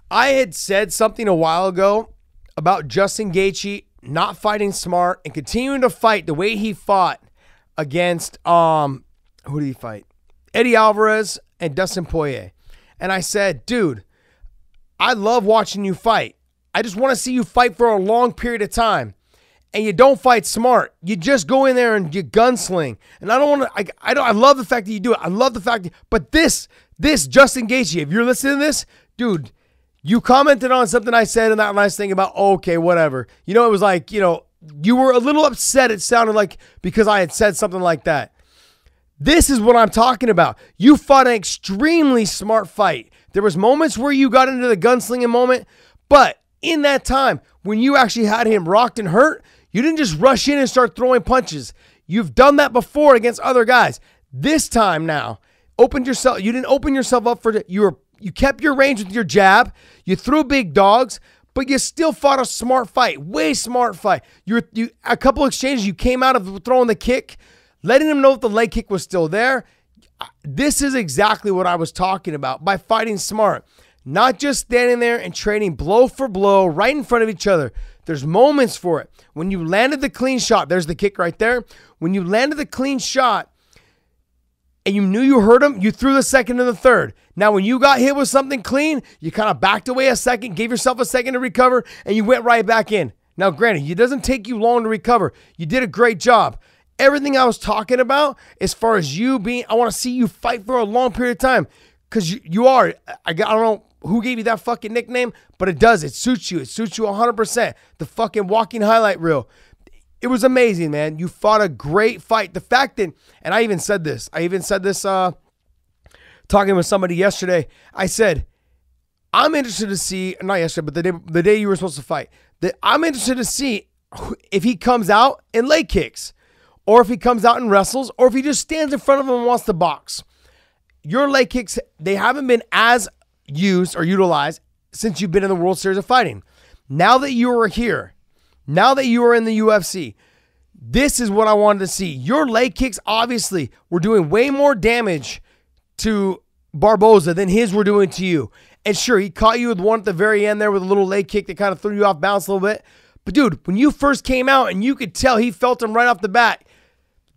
I had said something a while ago about Justin Gaethje not fighting smart and continuing to fight the way he fought against who did he fight? Eddie Alvarez and Dustin Poirier. And I said, dude, I love watching you fight. I just want to see you fight for a long period of time. And you don't fight smart. You just go in there and you gunsling. And I don't want to, I love the fact that you do it. I love the fact that, but this Justin Gaethje, if you're listening to this, dude, you commented on something I said in that last thing about, oh, okay, whatever. You know, it was like, you know, you were a little upset, it sounded like, because I had said something like that. This is what I'm talking about. You fought an extremely smart fight. There was moments where you got into the gunslinging moment, but in that time, when you actually had him rocked and hurt, you didn't just rush in and start throwing punches. You've done that before against other guys. This time now, you didn't open yourself up for you kept your range with your jab. You threw big dogs, but you still fought a smart fight, way smart fight. A couple exchanges, you came out of throwing the kick, letting him know that the leg kick was still there. This is exactly what I was talking about by fighting smart. Not just standing there and trading blow for blow right in front of each other. There's moments for it. When you landed the clean shot, there's the kick right there. When you landed the clean shot and you knew you hurt him, you threw the second and the third. Now, when you got hit with something clean, you kind of backed away a second, gave yourself a second to recover, and you went right back in. Now, granted, it doesn't take you long to recover. You did a great job. Everything I was talking about as far as you being, I want to see you fight for a long period of time because you are. I don't know who gave you that fucking nickname, but it does. It suits you. It suits you 100%. The fucking walking highlight reel. It was amazing, man. You fought a great fight. The fact that, and I even said this talking with somebody yesterday. I said, I'm interested to see, not yesterday, but the day you were supposed to fight, that I'm interested to see if he comes out and leg kicks, or if he comes out and wrestles, or if he just stands in front of him and wants to box. Your leg kicks, they haven't been as used or utilized since you've been in the World Series of Fighting. Now that you are here, now that you are in the UFC, this is what I wanted to see. Your leg kicks obviously were doing way more damage to Barboza than his were doing to you. And sure, he caught you with one at the very end there with a little leg kick that kind of threw you off balance a little bit. But dude, when you first came out and you could tell he felt him right off the bat,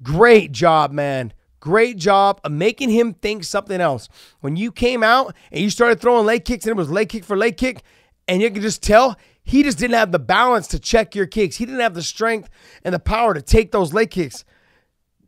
great job, man. Great job of making him think something else. When you came out and you started throwing leg kicks and it was leg kick for leg kick, and you could just tell he just didn't have the balance to check your kicks. He didn't have the strength and the power to take those leg kicks.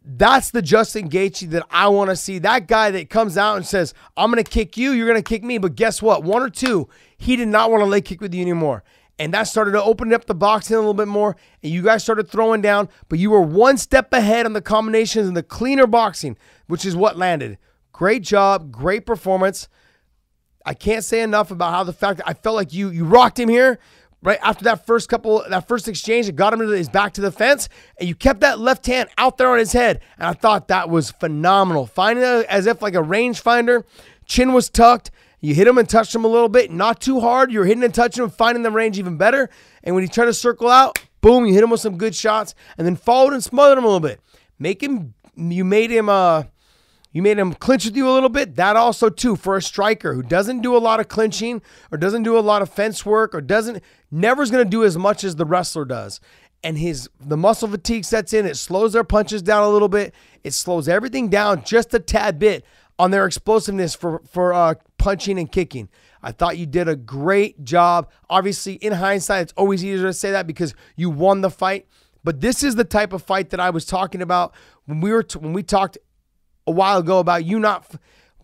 That's the Justin Gaethje that I want to see. That guy that comes out and says, I'm going to kick you, you're going to kick me. But guess what? One or two, he did not want to leg kick with you anymore. And that started to open up the boxing a little bit more. And you guys started throwing down. But you were one step ahead on the combinations and the cleaner boxing, which is what landed. Great job. Great performance. I can't say enough about how the fact that I felt like you rocked him here. Right after that first exchange, it got him to his back to the fence, and you kept that left hand out there on his head, and I thought that was phenomenal. Finding it as if like a rangefinder, chin was tucked, you hit him and touched him a little bit, not too hard. You were hitting and touching him, finding the range even better, and when he tried to circle out, boom, you hit him with some good shots, and then followed and smothered him a little bit. You made him clinch with you a little bit. That also too, for a striker who doesn't do a lot of clinching or doesn't do a lot of fence work or never's going to do as much as the wrestler does. And the muscle fatigue sets in. It slows their punches down a little bit. It slows everything down just a tad bit on their explosiveness for punching and kicking. I thought you did a great job. Obviously, in hindsight, it's always easier to say that because you won the fight. But this is the type of fight that I was talking about when we talked a while ago about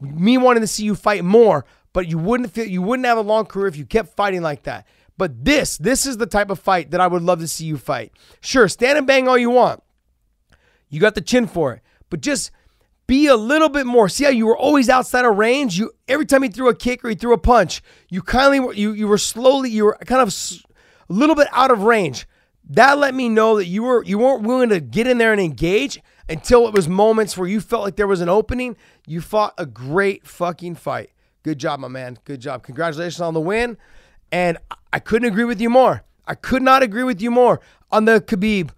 me wanting to see you fight more, but you wouldn't have a long career if you kept fighting like that. But this is the type of fight that I would love to see you fight. Sure, stand and bang all you want. You got the chin for it, but just be a little bit more. See how you were always outside of range? Every time he threw a kick or he threw a punch, you were kind of a little bit out of range. That let me know that you weren't willing to get in there and engage until it was moments where you felt like there was an opening. You fought a great fucking fight. Good job, my man. Good job. Congratulations on the win. And I couldn't agree with you more. I could not agree with you more on the Khabib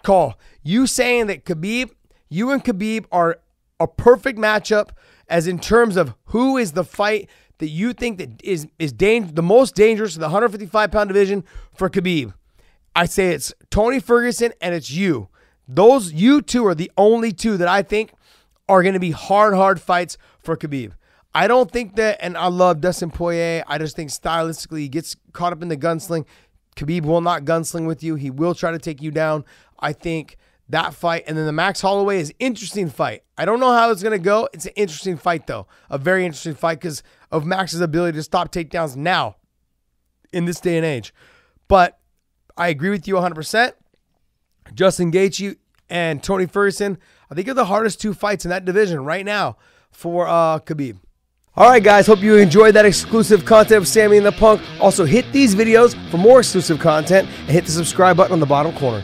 call. You saying that you and Khabib are a perfect matchup as in terms of who is the fight that you think that is the most dangerous in the 155-pound division for Khabib, I say it's Tony Ferguson and it's you. You two are the only two that I think are going to be hard fights for Khabib. I don't think that, and I love Dustin Poirier. I just think stylistically he gets caught up in the gunsling. Khabib will not gunsling with you. He will try to take you down. I think that fight, and then the Max Holloway is an interesting fight. I don't know how it's going to go. It's an interesting fight, though. A very interesting fight because of Max's ability to stop takedowns now in this day and age. But I agree with you 100%. Justin Gaethje and Tony Ferguson, I think, are the hardest two fights in that division right now for Khabib. All right, guys, hope you enjoyed that exclusive content of Sammy and the Punk. Also, hit these videos for more exclusive content and hit the subscribe button on the bottom corner.